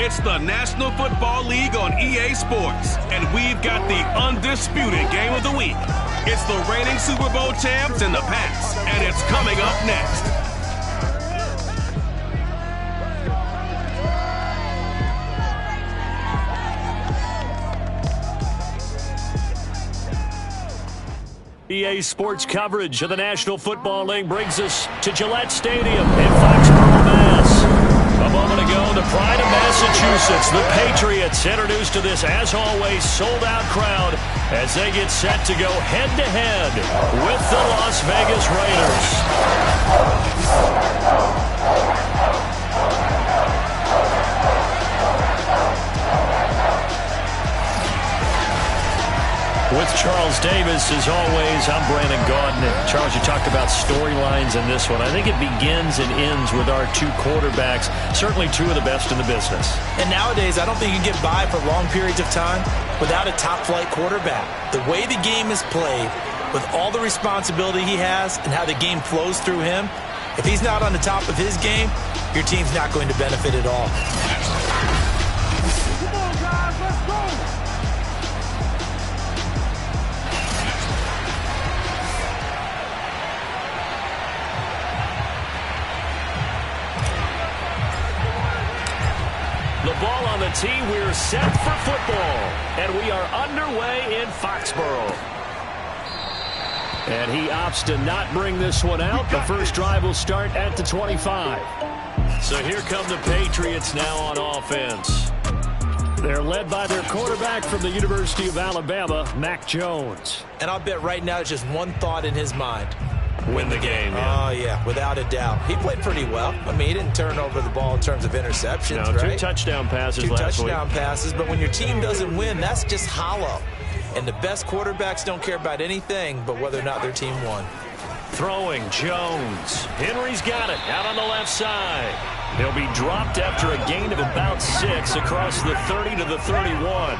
It's the National Football League on EA Sports, and we've got the undisputed game of the week. It's the reigning Super Bowl champs and the Pats, and it's coming up next. EA Sports coverage of the National Football League brings us to Gillette Stadium in Foxborough, Mass. A moment ago, the pride of Massachusetts, the Patriots, introduced to this, as always, sold-out crowd as they get set to go head-to-head with the Las Vegas Raiders. With Charles Davis, as always, I'm Brandon Gaudin. Charles, you talked about storylines in this one. I think it begins and ends with our two quarterbacks, certainly two of the best in the business. And nowadays, I don't think you can get by for long periods of time without a top-flight quarterback. The way the game is played, with all the responsibility he has and how the game flows through him, if he's not on the top of his game, your team's not going to benefit at all. Come on, guys, let's go! The ball on the tee, we're set for football, and we are underway in Foxborough. And he opts to not bring this one out. The first drive will start at the 25. So here come the Patriots now on offense. They're led by their quarterback from the University of Alabama, Mac Jones. And I'll bet right now it's just one thought in his mind. Win the game. Yeah. Oh, yeah, without a doubt. He played pretty well. I mean, he didn't turn over the ball in terms of interceptions, no, right? Two touchdown passes Two last touchdown week. passes, but when your team doesn't win, that's just hollow. And the best quarterbacks don't care about anything but whether or not their team won. Throwing, Jones. Henry's got it out on the left side. He'll be dropped after a gain of about 6 across the 30 to the 31.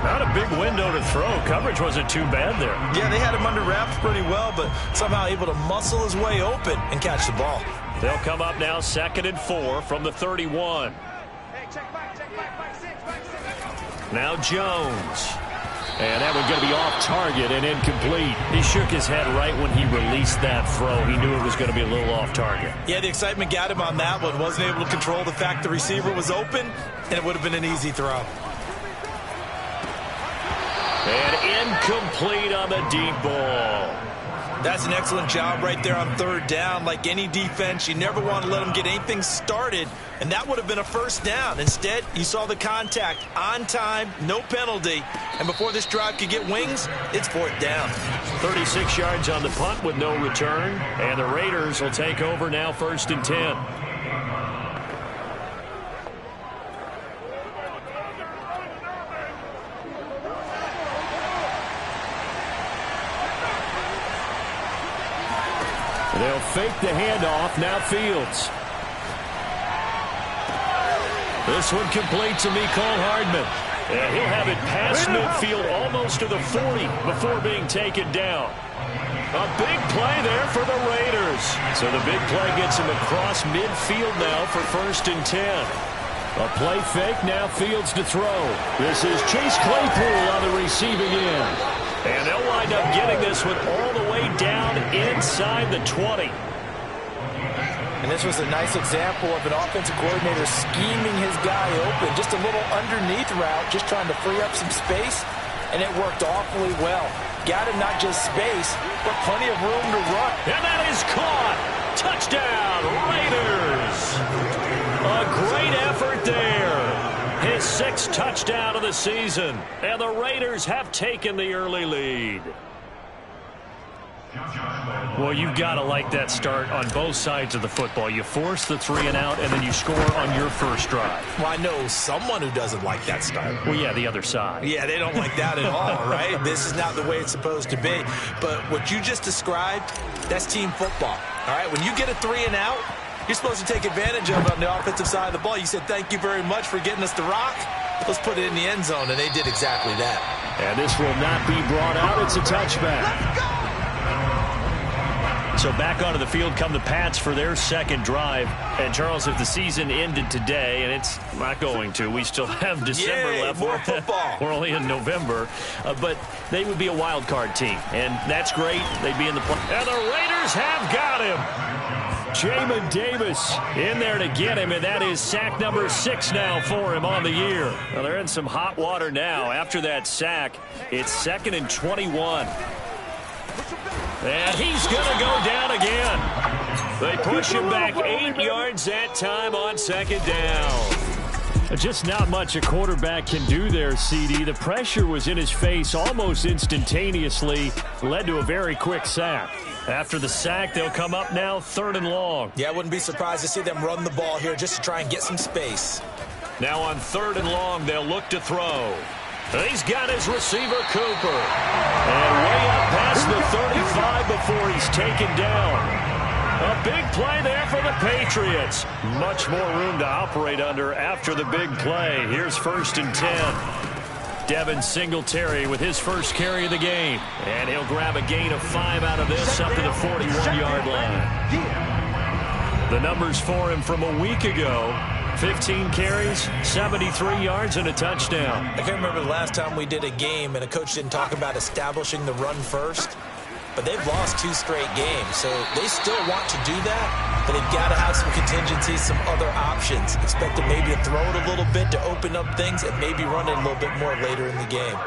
Not a big window to throw. Coverage wasn't too bad there. Yeah, they had him under wraps pretty well, but somehow able to muscle his way open and catch the ball. They'll come up now 2nd and 4 from the 31. Now Jones. And that one's going to be off target and incomplete. He shook his head right when he released that throw. He knew it was going to be a little off target. Yeah, the excitement got him on that one. Wasn't able to control the fact the receiver was open, and it would have been an easy throw. And incomplete on the deep ball. That's an excellent job right there on 3rd down. Like any defense, you never want to let them get anything started, and that would have been a first down. Instead, you saw the contact on time, no penalty, and before this drive could get wings, it's 4th down. 36 yards on the punt with no return, and the Raiders will take over now 1st and 10. They'll fake the handoff. Now Fields. This one complete to Mecole Hardman. And he'll have it past midfield almost to the 40 before being taken down. A big play there for the Raiders. So the big play gets him across midfield now for 1st and 10. A play fake, now Fields to throw. This is Chase Claypool on the receiving end. And they'll wind up getting this one all the way down inside the 20. And this was a nice example of an offensive coordinator scheming his guy open. Just a little underneath route, just trying to free up some space, and it worked awfully well. Got him not just space, but plenty of room to run. And that is caught. Touchdown, Raiders. A great effort there. His 6th touchdown of the season, and the Raiders have taken the early lead. Well, you've got to like that start on both sides of the football. You force the 3 and out, and then you score on your first drive. Well, I know someone who doesn't like that start. Well, yeah, the other side. Yeah, they don't like that at all, right? This is not the way it's supposed to be. But what you just described, that's team football, all right? When you get a 3 and out, you're supposed to take advantage of it on the offensive side of the ball. You said, thank you very much for getting us the rock. Let's put it in the end zone, and they did exactly that. And this will not be brought out. It's a touchback. So back onto the field come the Pats for their second drive. And, Charles, if the season ended today, and it's not going to, we still have December left. More football. We're only in November. But they would be a wild card team, and that's great. They'd be in the play. And the Raiders have got him. Jamin Davis in there to get him, and that is sack number 6 now for him on the year. Well, they're in some hot water now. After that sack, it's 2nd and 21. And he's going to go down again. They push him back 8 yards that time on 2nd down. Just not much a quarterback can do there, CD. The pressure was in his face almost instantaneously. Led to a very quick sack. After the sack, they'll come up now 3rd and long. Yeah, I wouldn't be surprised to see them run the ball here just to try and get some space. Now on 3rd and long, they'll look to throw. He's got his receiver, Cooper. And way up past the 35 before he's taken down. A big play there for the Patriots. Much more room to operate under after the big play. Here's 1st and 10. Devin Singletary with his first carry of the game. And he'll grab a gain of 5 out of this up to the 41-yard line. The numbers for him from a week ago. 15 carries, 73 yards, and a touchdown. I can't remember the last time we did a game and a coach didn't talk about establishing the run first. But they've lost 2 straight games, so they still want to do that. But they've got to have some contingencies, some other options. Expect them maybe to throw it a little bit to open up things and maybe run it a little bit more later in the game.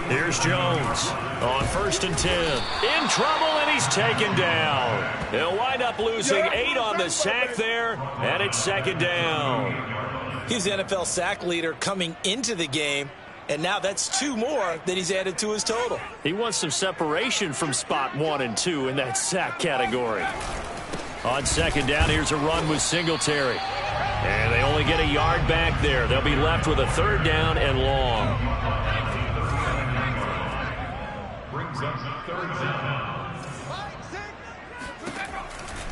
Here's Jones on 1st and 10. In trouble, and he's taken down. He'll wind up losing 8 on the sack there, and it's 2nd down. He's the NFL sack leader coming into the game, and now that's 2 more that he's added to his total. He wants some separation from spot 1 and 2 in that sack category. On 2nd down, here's a run with Singletary. And they only get a yard back there. They'll be left with a 3rd down and long.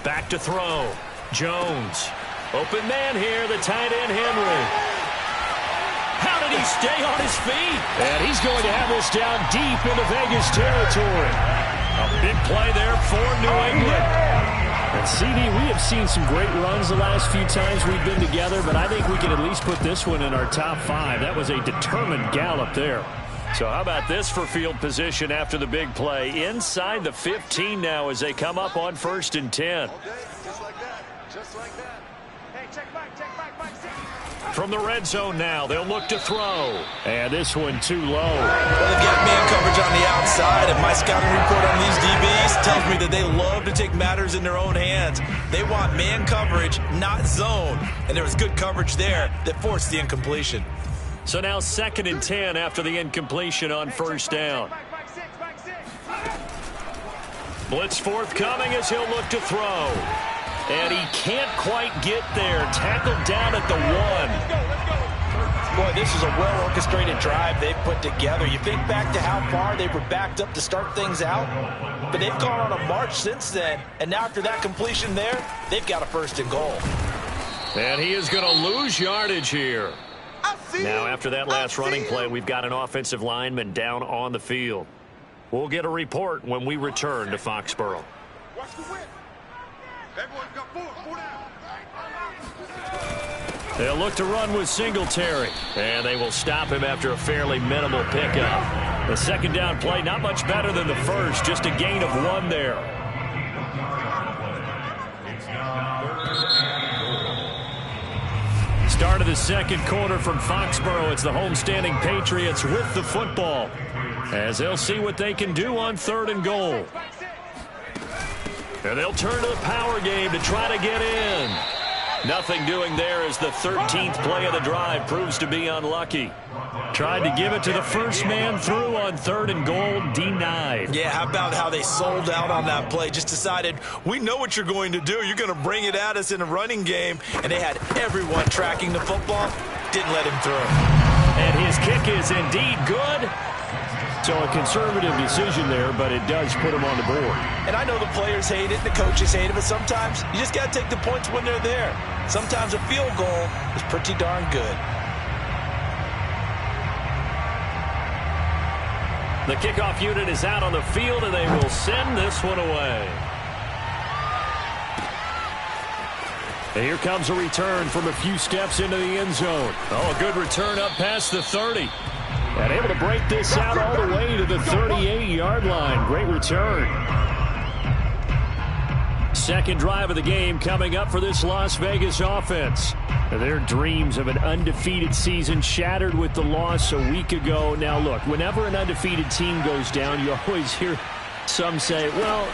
Back to throw. Jones. Open man here, the tight end Henry. How did he stay on his feet? And he's going to have this down deep into Vegas territory. A big play there for New England. And CD, we have seen some great runs the last few times we've been together, but I think we can at least put this one in our top 5. That was a determined gallop there. So how about this for field position after the big play? Inside the 15 now as they come up on 1st and 10. Just like that. Just like that. Hey, check back. From the red zone now, they'll look to throw. And this one too low. Well, they've got man coverage on the outside, and my scouting report on these DBs tells me that they love to take matters in their own hands. They want man coverage, not zone. And there was good coverage there that forced the incompletion. So now 2nd and 10 after the incompletion on 1st down. Blitz forthcoming as he'll look to throw. And he can't quite get there. Tackled down at the 1. Boy, this is a well-orchestrated drive they've put together. You think back to how far they were backed up to start things out, but they've gone on a march since then. And now after that completion there, they've got a 1st and goal. And he is going to lose yardage here. Now, after that last running play, we've got an offensive lineman down on the field. We'll get a report when we return to Foxborough. Watch the whip. Everyone's got 4 down. They'll look to run with Singletary. And they will stop him after a fairly minimal pickup. The 2nd down play, not much better than the first. Just a gain of 1 there. Start of the 2nd quarter from Foxborough. It's the homestanding Patriots with the football, as they'll see what they can do on 3rd and goal. And they'll turn to the power game to try to get in. Nothing doing there as the 13th play of the drive proves to be unlucky. Tried to give it to the first man through on 3rd and goal, denied. Yeah, how about how they sold out on that play? Just decided, we know what you're going to do. You're going to bring it at us in a running game. And they had everyone tracking the football. Didn't let him through. And his kick is indeed good. So a conservative decision there, but it does put him on the board. And I know the players hate it, the coaches hate it, but sometimes you just got to take the points when they're there. Sometimes a field goal is pretty darn good. The kickoff unit is out on the field, and they will send this one away. And here comes a return from a few steps into the end zone. Oh, a good return up past the 30. And able to break this out all the way to the 38-yard line. Great return. Second drive of the game coming up for this Las Vegas offense. Their dreams of an undefeated season shattered with the loss a week ago. Now, look, whenever an undefeated team goes down, you always hear some say, well,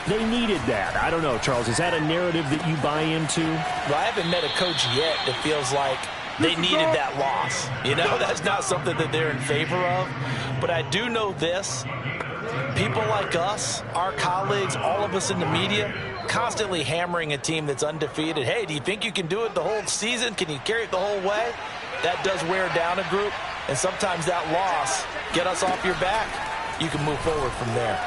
they needed that. I don't know, Charles. Is that a narrative that you buy into? Well, I haven't met a coach yet that feels like they needed that loss. You know, that's not something that they're in favor of. But I do know this. People like us, our colleagues, all of us in the media, constantly hammering a team that's undefeated. Hey, do you think you can do it the whole season? Can you carry it the whole way? That does wear down a group. And sometimes that loss, get us off your back, you can move forward from there.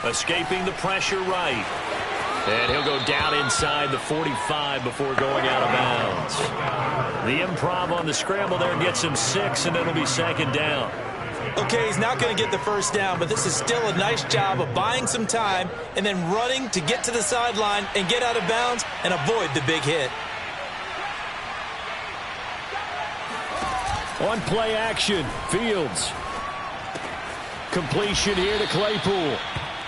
Escaping the pressure right. And he'll go down inside the 45 before going out of bounds. The improv on the scramble there gets him 6, and it'll be second down. Okay, he's not going to get the first down, but this is still a nice job of buying some time and then running to get to the sideline and get out of bounds and avoid the big hit. On play action, Fields. Completion here to Claypool.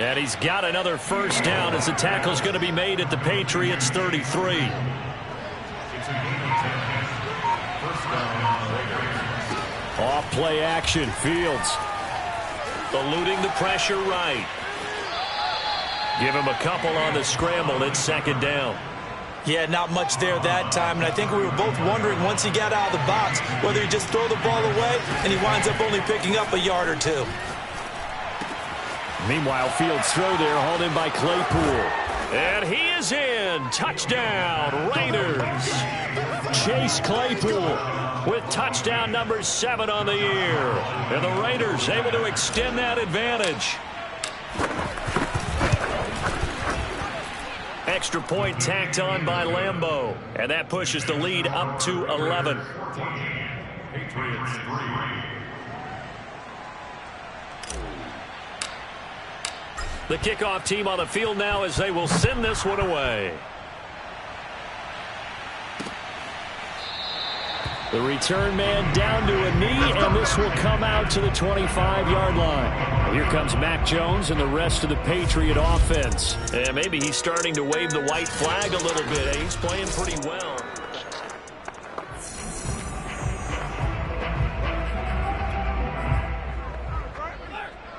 And he's got another first down as the tackle's going to be made at the Patriots 33. Off play action, Fields. Eluding the pressure right. Give him a couple on the scramble. It's second down. Yeah, not much there that time, and I think we were both wondering once he got out of the box whether he'd just throw the ball away and he winds up only picking up a yard or two. Meanwhile, Fields' throw there hauled in by Claypool. And he is in. Touchdown, Raiders. Chase Claypool with touchdown number 7 on the year. And the Raiders able to extend that advantage. Extra point tacked on by Lambeau. And that pushes the lead up to 11. Patriots 3. The kickoff team on the field now as they will send this one away. The return man down to a knee, and this will come out to the 25-yard line. Here comes Mac Jones and the rest of the Patriot offense. And maybe he's starting to wave the white flag a little bit. He's playing pretty well.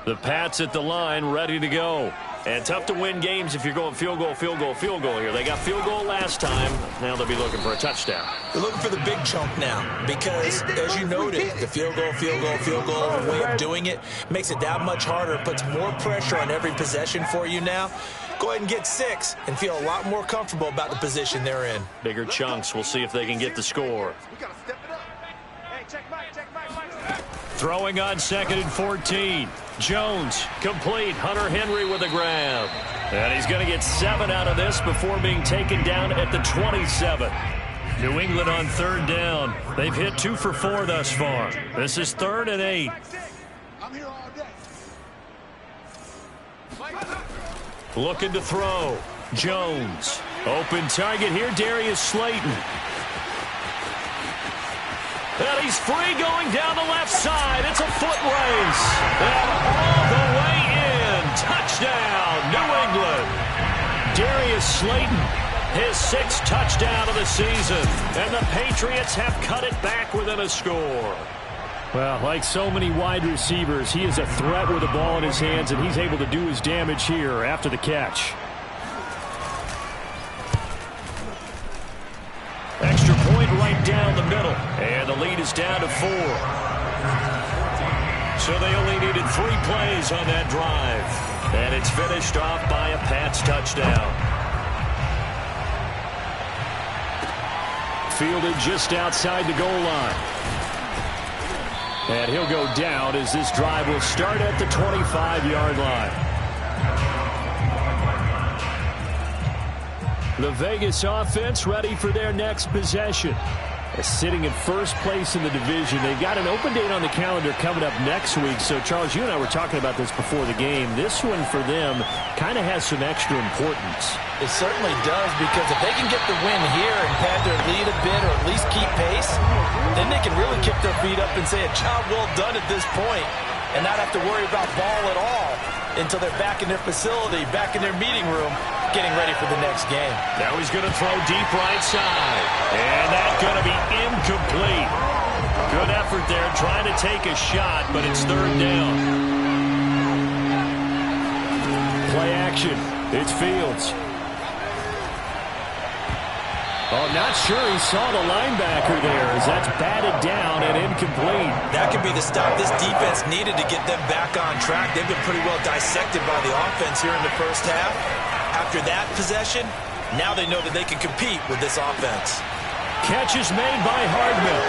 The Pats at the line, ready to go. And tough to win games if you're going field goal, field goal, field goal here. They got field goal last time. Now they'll be looking for a touchdown. They're looking for the big chunk now because, as you noted, the field goal, the way of doing it makes it that much harder. It puts more pressure on every possession for you now. Go ahead and get 6 and feel a lot more comfortable about the position they're in. Bigger chunks. We'll see if they can get the score. We got to step it up. Hey, check Mike. Throwing on 2nd and 14. Jones complete. Hunter Henry with a grab. And he's going to get 7 out of this before being taken down at the 27. New England on 3rd down. They've hit 2 for 4 thus far. This is 3rd and 8. I'm here all day. Looking to throw. Jones. Open target here, Darius Slayton. And he's free going down the left side. It's a foot race. And all the way in. Touchdown, New England. Darius Slayton, his 6th touchdown of the season. And the Patriots have cut it back within a score. Well, like so many wide receivers, he is a threat with the ball in his hands, and he's able to do his damage here after the catch. Extra point right down the middle. And the lead is down to 4. So they only needed 3 plays on that drive. And it's finished off by a Pats touchdown. Fielded just outside the goal line. And he'll go down as this drive will start at the 25-yard line. The Vegas offense ready for their next possession. Sitting in first place in the division. They've got an open date on the calendar coming up next week. So, Charles, you and I were talking about this before the game. This one for them kind of has some extra importance. It certainly does, because if they can get the win here and pad their lead a bit or at least keep pace, then they can really kick their feet up and say a job well done at this point and not have to worry about ball at all until they're back in their facility, back in their meeting room, getting ready for the next game. Now he's going to throw deep right side. And that's going to be incomplete. Good effort there trying to take a shot, but it's third down. Play action. It's Fields. Oh, not sure he saw the linebacker there as that's batted down and incomplete. That could be the stop this defense needed to get them back on track. They've been pretty well dissected by the offense here in the first half. After that possession, now they know that they can compete with this offense. Catch is made by Hardman.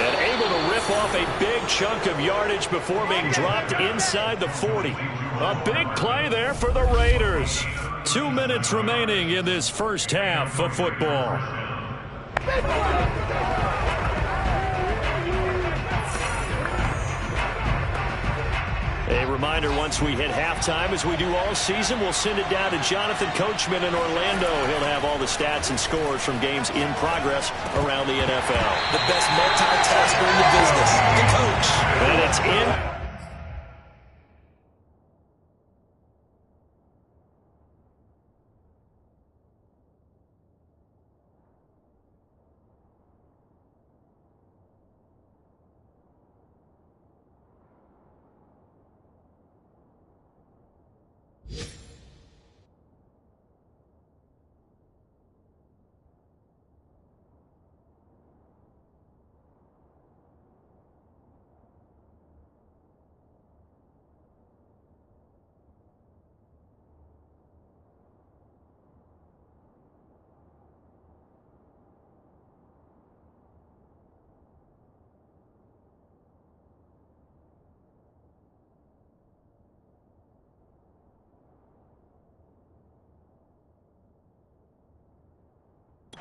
And able to rip off a big chunk of yardage before being dropped inside the 40. A big play there for the Raiders. 2 minutes remaining in this first half of football. A reminder, once we hit halftime, as we do all season, we'll send it down to Jonathan Coachman in Orlando. He'll have all the stats and scores from games in progress around the NFL. The best multitasker in the business, the coach. And it's in.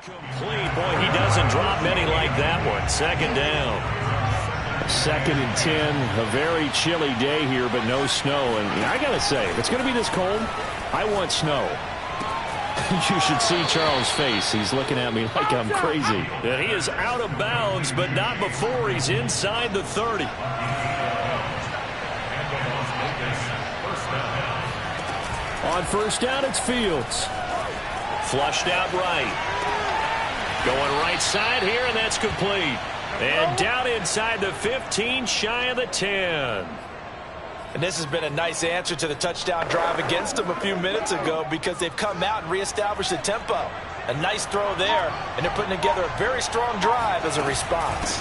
Complete. Boy, he doesn't drop many like that one. Second down. 2nd and 10. A very chilly day here, but no snow. And I got to say, if it's going to be this cold, I want snow. You should see Charles' face. He's looking at me like I'm crazy. And he is out of bounds, but not before he's inside the 30. On first down, it's Fields. Flushed out right. Going right side here, and that's complete. And down inside the 15, shy of the 10. And this has been a nice answer to the touchdown drive against them a few minutes ago, because they've come out and reestablished the tempo. A nice throw there, and they're putting together a very strong drive as a response.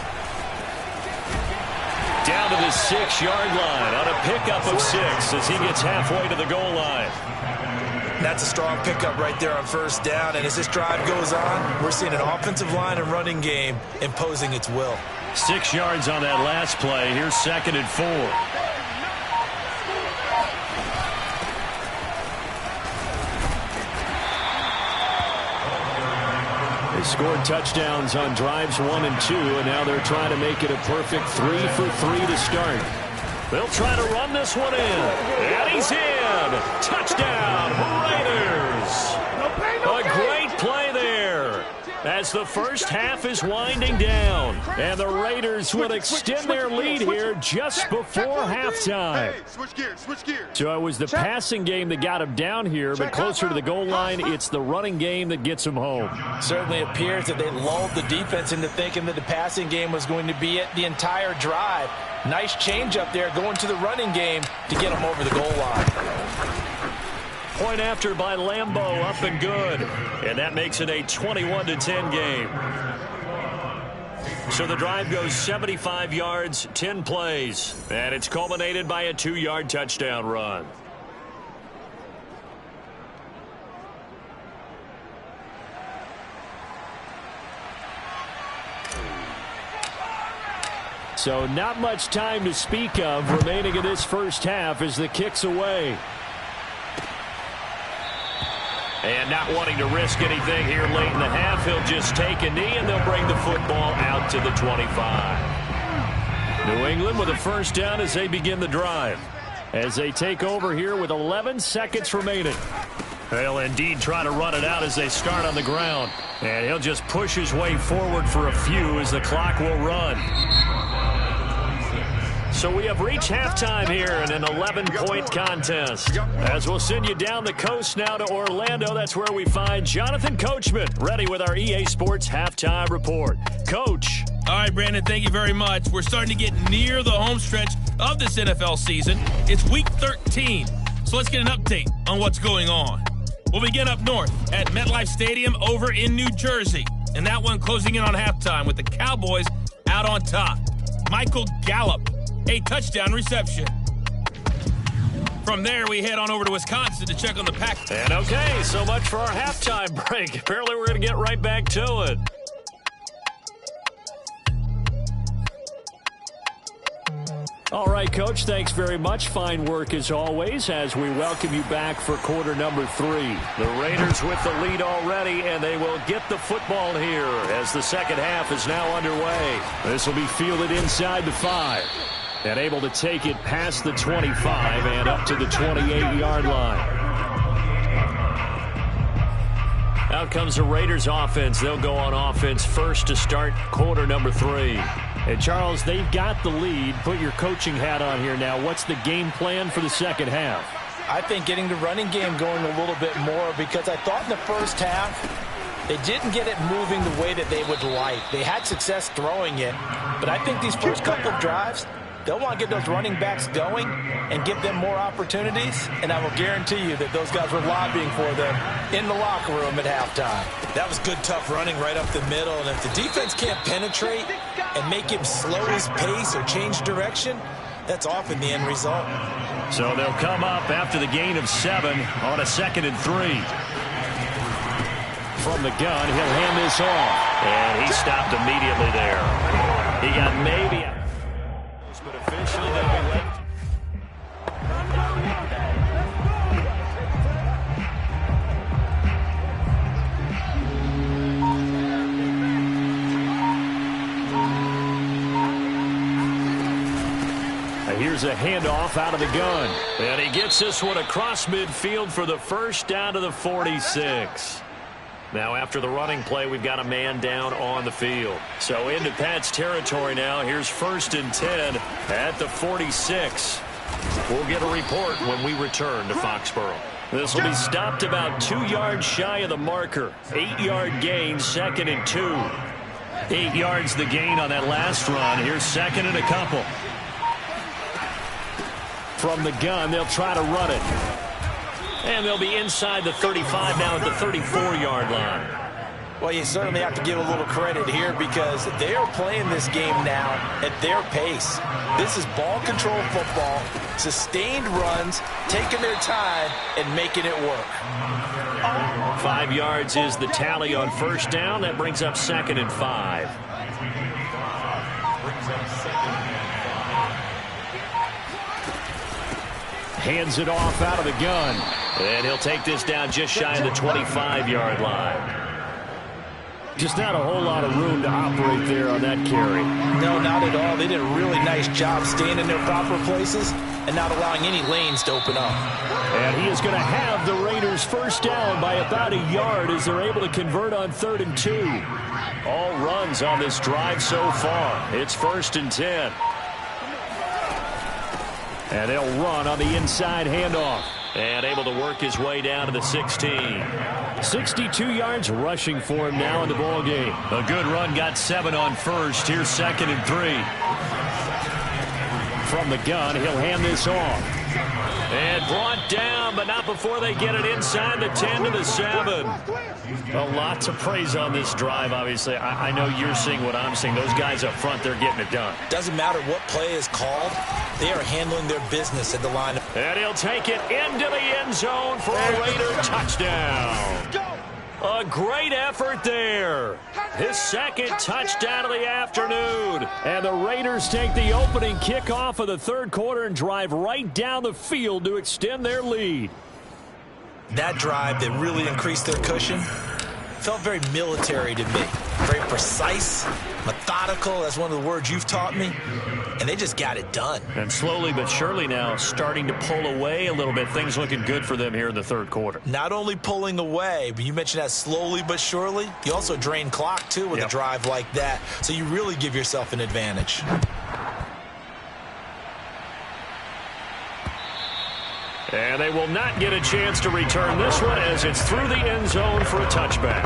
Down to the 6-yard line on a pickup of 6 as he gets halfway to the goal line. That's a strong pickup right there on first down, and as this drive goes on, we're seeing an offensive line and running game imposing its will. 6 yards on that last play. Here's 2nd and 4. They scored touchdowns on drives 1 and 2, and now they're trying to make it a perfect 3 for 3 to start. They'll try to run this one in. And he's in. Touchdown, Raiders. A great play there as the first half is winding down. And the Raiders will extend their lead here just before halftime. So it was the passing game that got him down here, but closer to the goal line, it's the running game that gets him home. Certainly appears that they lulled the defense into thinking that the passing game was going to be it the entire drive. Nice change up there going to the running game to get them over the goal line. Point after by Lambeau, up and good. And that makes it a 21-10 game. So the drive goes 75 yards, 10 plays. And it's culminated by a 2-yard touchdown run. So not much time to speak of remaining in this first half as the kick's away. And not wanting to risk anything here late in the half, he'll just take a knee, and they'll bring the football out to the 25. New England with a first down as they begin the drive. As they take over here with 11 seconds remaining. They'll indeed try to run it out as they start on the ground. And he'll just push his way forward for a few as the clock will run. So we have reached halftime here in an 11-point contest. As we'll send you down the coast now to Orlando, that's where we find Jonathan Coachman, ready with our EA Sports Halftime Report. Coach. All right, Brandon, thank you very much. We're starting to get near the home stretch of this NFL season. It's Week 13, so let's get an update on what's going on. We'll begin up north at MetLife Stadium over in New Jersey, and that one closing in on halftime with the Cowboys out on top. Michael Gallup, a touchdown reception. From there, we head on over to Wisconsin to check on the Packers. And okay, so much for our halftime break. Apparently, we're going to get right back to it. All right, Coach, thanks very much. Fine work as always as we welcome you back for quarter number 3. The Raiders with the lead already, and they will get the football here as the second half is now underway. This will be fielded inside the 5 and able to take it past the 25 and up to the 28-yard line. Out comes the Raiders offense. They'll go on offense first to start quarter number 3. And, Charles, they've got the lead. Put your coaching hat on here now. What's the game plan for the second half? I think getting the running game going a little bit more, because I thought in the first half they didn't get it moving the way that they would like. They had success throwing it, but I think these first couple of drives, they'll want to get those running backs going and give them more opportunities, and I will guarantee you that those guys were lobbying for them in the locker room at halftime. That was good, tough running right up the middle, and if the defense can't penetrate and make him slow his pace or change direction, that's often the end result. So they'll come up after the gain of 7 on a 2nd and 3. From the gun, he'll hand this off. And he stopped immediately there. He got maybe a... But officially they'll be late. Here's a handoff out of the gun. And he gets this one across midfield for the first down to the 46. Now after the running play, we've got a man down on the field. So into Pat's territory now. Here's 1st and 10 at the 46. We'll get a report when we return to Foxborough. This will be stopped about 2 yards shy of the marker. 8-yard gain, 2nd and 2. 8 yards the gain on that last run. Here's 2nd and a couple. From the gun, they'll try to run it. And they'll be inside the 35 now at the 34-yard line. Well, you certainly have to give a little credit here because they are playing this game now at their pace. This is ball control football, sustained runs, taking their time and making it work. 5 yards is the tally on first down. That brings up 2nd and 5. Hands it off out of the gun. And he'll take this down just shy of the 25-yard line. Just not a whole lot of room to operate there on that carry. No, not at all. They did a really nice job staying in their proper places and not allowing any lanes to open up. And he is going to have the Raiders first down by about a yard as they're able to convert on 3rd and 2. All runs on this drive so far. It's 1st and 10. And they'll run on the inside handoff. And able to work his way down to the 16. 62 yards rushing for him now in the ball game. A good run, got 7 on first. Here's 2nd and 3. From the gun, he'll hand this off. And brought down, but not before they get it inside the 10 to the 7. A lot to praise on this drive, obviously. I know you're seeing what I'm seeing. Those guys up front, they're getting it done. Doesn't matter what play is called. They are handling their business at the line. And he'll take it into the end zone for a Raider touchdown. A great effort there. His 2nd touchdown of the afternoon. And the Raiders take the opening kickoff of the 3rd quarter and drive right down the field to extend their lead. That drive that really increased their cushion felt very military to me. Very precise, methodical. That's one of the words you've taught me. And they just got it done. And slowly but surely now starting to pull away a little bit. Things looking good for them here in the third quarter. Not only pulling away, but you mentioned that slowly but surely. You also drain clock, too, with a drive like that. So you really give yourself an advantage. And they will not get a chance to return this one as it's through the end zone for a touchback.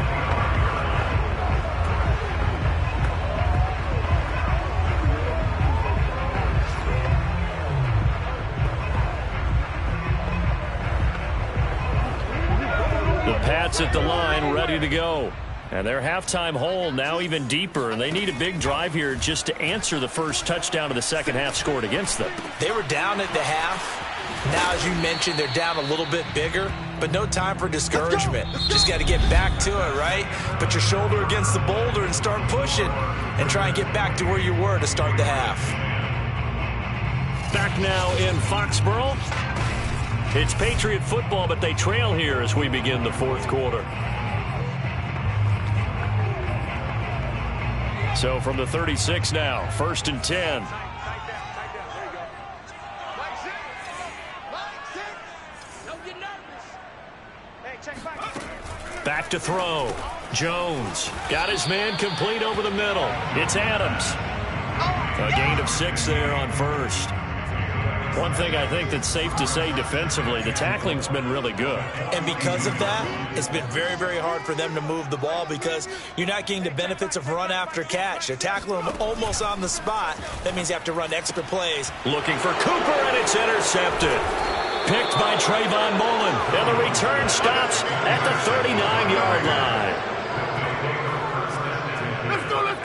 The Pats at the line ready to go. And their halftime hole now even deeper, and they need a big drive here just to answer the first touchdown of the second half scored against them. They were down at the half. Now, as you mentioned, they're down a little bit bigger, but no time for discouragement. Just got to get back to it, right? Put your shoulder against the boulder and start pushing and try and get back to where you were to start the half. Back now in Foxborough. It's Patriot football, but they trail here as we begin the fourth quarter. So from the 36 now, 1st and 10. Back to throw. Jones got his man complete over the middle. It's Adams. A gain of 6 there on first. One thing I think that's safe to say defensively, the tackling's been really good. And because of that, it's been very, very hard for them to move the ball because you're not getting the benefits of run after catch. They're tackling them almost on the spot. That means you have to run extra plays. Looking for Cooper, and it's intercepted. Picked by Trayvon Mullen, and the return stops at the 39-yard line.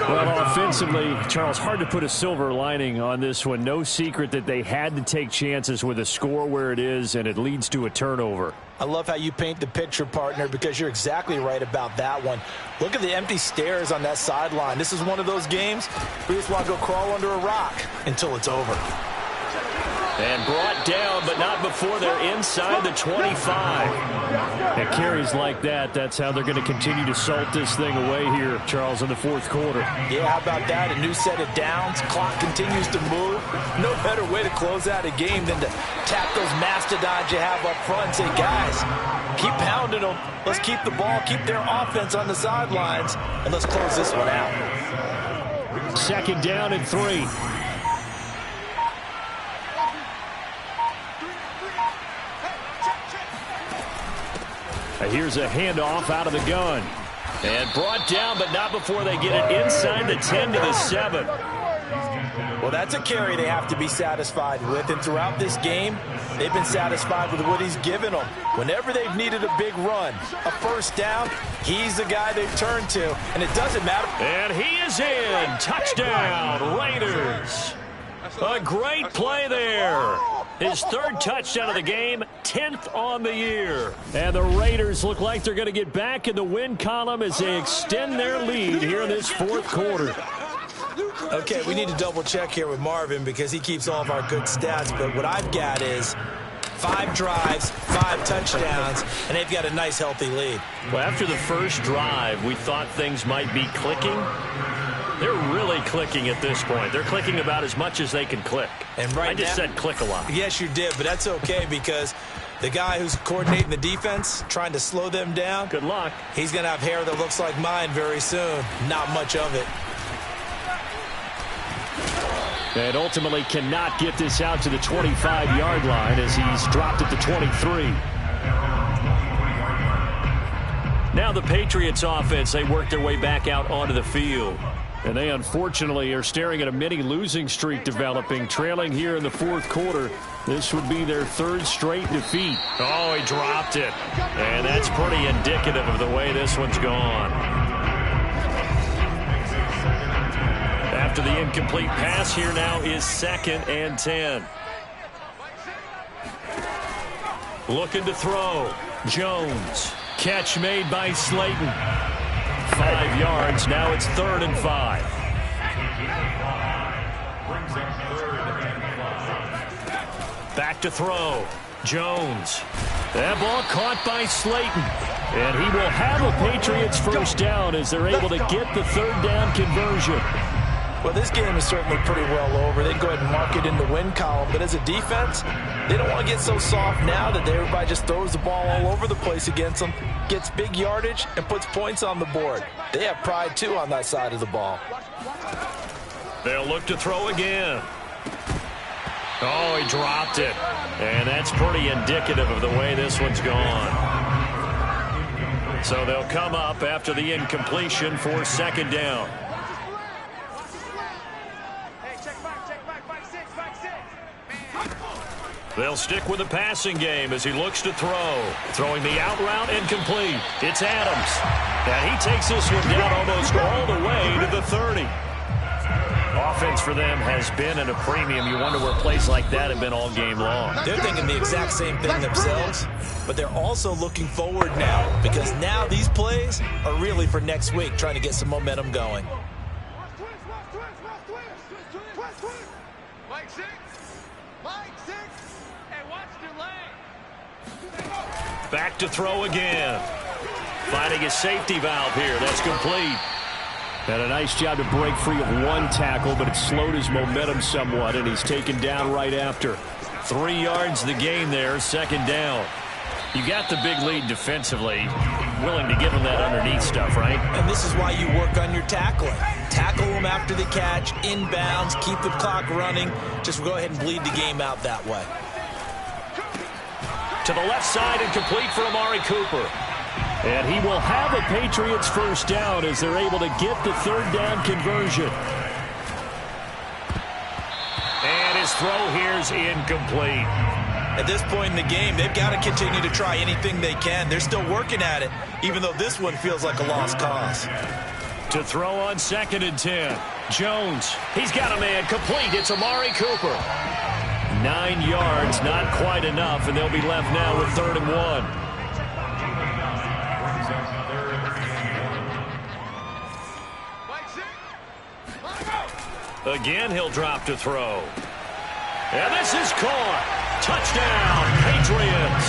Well, offensively, Charles, hard to put a silver lining on this one. No secret that they had to take chances with a score where it is, and it leads to a turnover. I love how you paint the picture, partner, because you're exactly right about that one. Look at the empty stairs on that sideline. This is one of those games where you just want to go crawl under a rock until it's over. And brought down, but not before they're inside the 25. And carries like that, that's how they're going to continue to salt this thing away here, Charles, in the fourth quarter. Yeah, how about that? A new set of downs. Clock continues to move. No better way to close out a game than to tap those mastodons you have up front and say, guys, keep pounding them. Let's keep the ball, keep their offense on the sidelines, and let's close this one out. 2nd down and 3. Here's a handoff out of the gun. And brought down, but not before they get it inside the 10 to the 7. Well, that's a carry they have to be satisfied with. And throughout this game, they've been satisfied with what he's given them. Whenever they've needed a big run, a first down, he's the guy they've turned to. And it doesn't matter. And he is in. Touchdown, Raiders. A great play there. His 3rd touchdown of the game, 10th on the year. And the Raiders look like they're going to get back in the win column as they extend their lead here in this fourth quarter. Okay, we need to double check here with Marvin because he keeps all of our good stats. But what I've got is 5 drives, 5 touchdowns, and they've got a nice, healthy lead. Well, after the first drive, we thought things might be clicking. They're really clicking at this point. They're clicking about as much as they can click. And right I just said click a lot. Yes, you did, but that's okay because the guy who's coordinating the defense, trying to slow them down. Good luck. He's going to have hair that looks like mine very soon. Not much of it. And ultimately cannot get this out to the 25-yard line as he's dropped at the 23. Now the Patriots offense, they work their way back out onto the field. And they unfortunately are staring at a mini losing streak developing, trailing here in the fourth quarter. This would be their 3rd straight defeat. Oh, he dropped it. And that's pretty indicative of the way this one's gone. After the incomplete pass, here now is 2nd and 10. Looking to throw. Jones. Catch made by Slayton. 5 yards. Now it's 3rd and 5. Back to throw. Jones. That ball caught by Slayton. And he will have a Patriots first down as they're able to get the third down conversion. Well, this game is certainly pretty well over. They can go ahead and mark it in the win column. But as a defense, they don't want to get so soft now that everybody just throws the ball all over the place against them, gets big yardage, and puts points on the board. They have pride, too, on that side of the ball. They'll look to throw again. Oh, he dropped it. And that's pretty indicative of the way this one's gone. So they'll come up after the incompletion for second down. They'll stick with the passing game as he looks to throw. Throwing the out route incomplete. It's Adams. And he takes this one down almost all the way to the 30. Offense for them has been at a premium. You wonder where plays like that have been all game long. They're thinking the exact same thing themselves, but they're also looking forward now because now these plays are really for next week, trying to get some momentum going. Back to throw again. Finding a safety valve here. That's complete. And a nice job to break free of one tackle, but it slowed his momentum somewhat, and he's taken down right after. 3 yards the gain there, second down. You got the big lead defensively. Willing to give him that underneath stuff, right? And this is why you work on your tackling. Tackle them after the catch, inbounds, keep the clock running. Just go ahead and bleed the game out that way. To the left side and complete for Amari Cooper. And he will have a Patriots first down as they're able to get the third down conversion. And his throw here is incomplete. At this point in the game, they've got to continue to try anything they can. They're still working at it, even though this one feels like a lost cause. To throw on 2nd and 10. Jones, he's got a man complete. It's Amari Cooper. 9 yards, not quite enough, and they'll be left now with 3rd and 1. Again, he'll drop to throw. And this is caught. Touchdown, Patriots.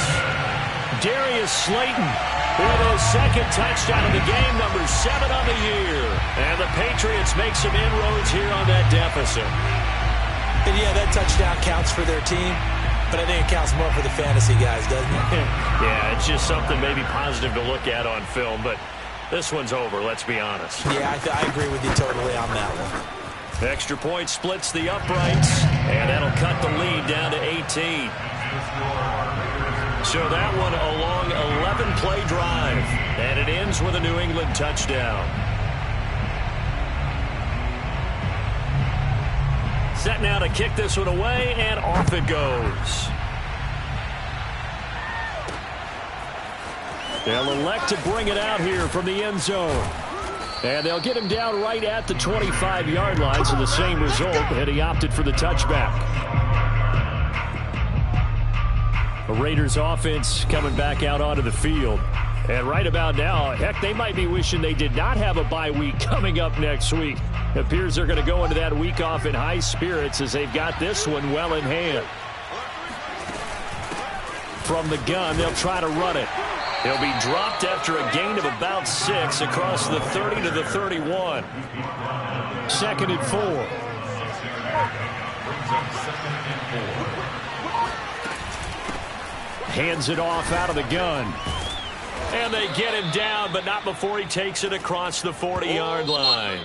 Darius Slayton with his second touchdown of the game, number 7 on the year. And the Patriots make some inroads here on that deficit. And yeah, that touchdown counts for their team, but I think it counts more for the fantasy guys, doesn't it? Yeah, it's just something maybe positive to look at on film, but this one's over, let's be honest. Yeah, I agree with you totally on that one. Extra point splits the uprights, and that'll cut the lead down to 18. So that one a long 11-play drive, and it ends with a New England touchdown. Set now to kick this one away, and off it goes. They'll elect to bring it out here from the end zone. And they'll get him down right at the 25-yard line, so the same result, and he opted for the touchback. The Raiders offense coming back out onto the field. And right about now, heck, they might be wishing they did not have a bye week coming up next week. It appears they're going to go into that week off in high spirits as they've got this one well in hand. From the gun, they'll try to run it. He'll be dropped after a gain of about 6 across the 30 to the 31. 2nd and 4. Hands it off out of the gun. And they get him down, but not before he takes it across the 40-yard line.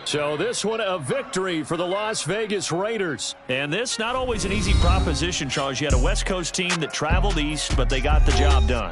So this one a victory for the Las Vegas Raiders. And this not always an easy proposition, Charles. You had a West Coast team that traveled east, but they got the job done.